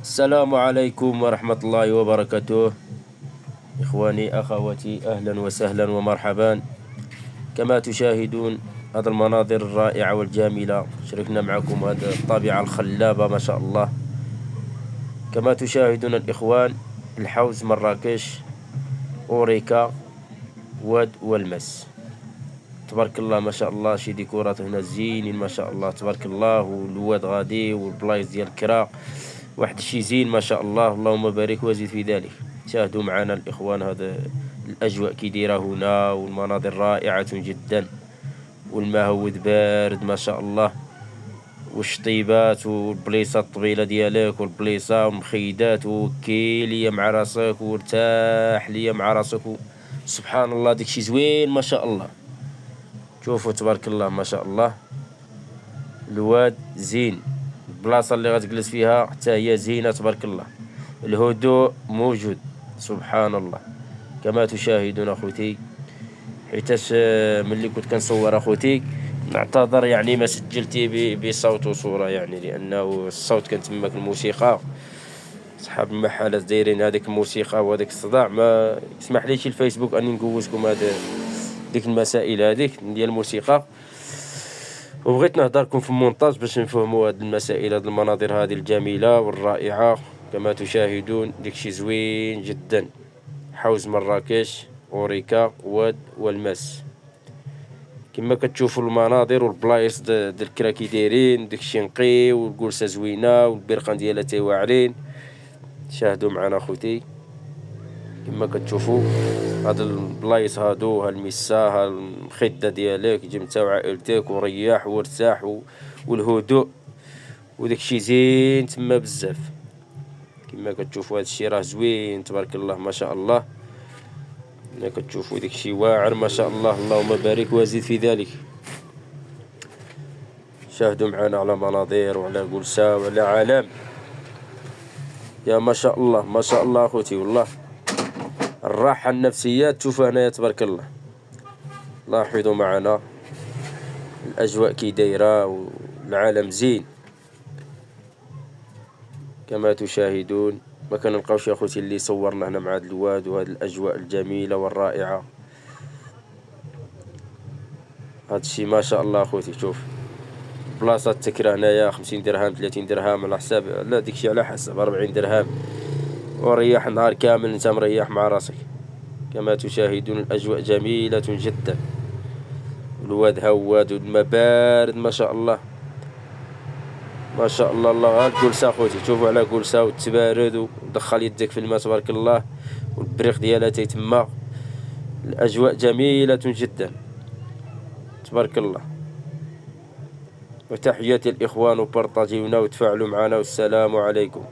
السلام عليكم ورحمة الله وبركاته. إخواني أخواتي، أهلا وسهلا ومرحبا. كما تشاهدون هذه المناظر الرائعة والجميلة، شاركنا معكم هذه الطبيعة الخلابة ما شاء الله. كما تشاهدون الإخوان، الحوز مراكش، أوريكا، واد والمس. تبارك الله ما شاء الله، شي ديكورات هنا زينين ما شاء الله تبارك الله. والواد غادي والبلايص ديال الكرا واحد الشي زين ما شاء الله، اللهم بارك وزيد في ذلك. شاهدوا معنا الإخوان هذا الأجواء كي دايرة هنا، والمناظر رائعة جدا، والماء هود بارد ما شاء الله، والشطيبات والبليصة الطويلة ديالك والبليصة والمخيدات، وكي ليا مع راسك وارتاح ليا مع راسك سبحان الله داكشي زوين ما شاء الله. شوفوا تبارك الله ما شاء الله، الواد زين، البلاصة اللي غتجلس فيها حتى هي زينة تبارك الله، الهدوء موجود سبحان الله. كما تشاهدون اخوتي، حيتاش ملي كنت كنصور اخوتي نعتذر يعني ما سجلتي بصوت وصورة، يعني لانه الصوت كان تماك الموسيقى، صحاب المحلات دايرين هذيك الموسيقى وهذاك الصداع، ما يسمح ليش الفيسبوك اني نجوزكم هذا ديك المسائل هذيك ديال الموسيقى. وبغيت نهضركم في المونتاج باش نفهموا هاد المسائل، هاد المناظر هذه الجميلة والرائعة. كما تشاهدون داكشي زوين جدا، حوز مراكش، أوريكا، واد والمس. كما كتشوفوا المناظر والبلايص ديال الكرا كي دايرين، داكشي نقي والجلسة زوينة والبرقان ديالها تا واعرين. شاهدوا معنا خوتي، كما كتشوفوا هاد البلايص هادو، هالمسا، هالمخدة ديالك جي نتا وعائلتك وريح وارتاح والهدوء وداكشي زين تما بزاف. كما كتشوفوا هادشي راه زوين تبارك الله ما شاء الله. كما كتشوفوا داكشي واعر ما شاء الله، اللهم بارك وزيد في ذلك. شاهدوا معنا على مناظر وعلى جلسة وعلى عالم، يا ما شاء الله ما شاء الله اخوتي. والله الراحة النفسية تشوفها هنايا تبارك الله. لاحظوا معنا الأجواء كي دايرة والعالم زين كما تشاهدون. ما كنلقاوش يا اخوتي اللي صورنا هنا مع هاد الواد وهاد الأجواء الجميلة والرائعة. هادشي ما شاء الله اخوتي. شوف بلاصة التكرة هنايا 50 درهم 30 درهم على حساب، لا ديكشي على حسب 40 درهم، وريح نهار كامل انت مريح مع راسك. كما تشاهدون الأجواء جميلة جدا، الواد هواد والماء بارد ما شاء الله ما شاء الله. الله الجلسة اخوتي، شوفوا على جلسة والتبارد ودخل يدك في الماء تبارك الله، والبريق ديالها تيتما. الأجواء جميلة جدا تبارك الله. وتحياتي الإخوان، وبارطاجيونا وتفاعلوا معنا، والسلام عليكم.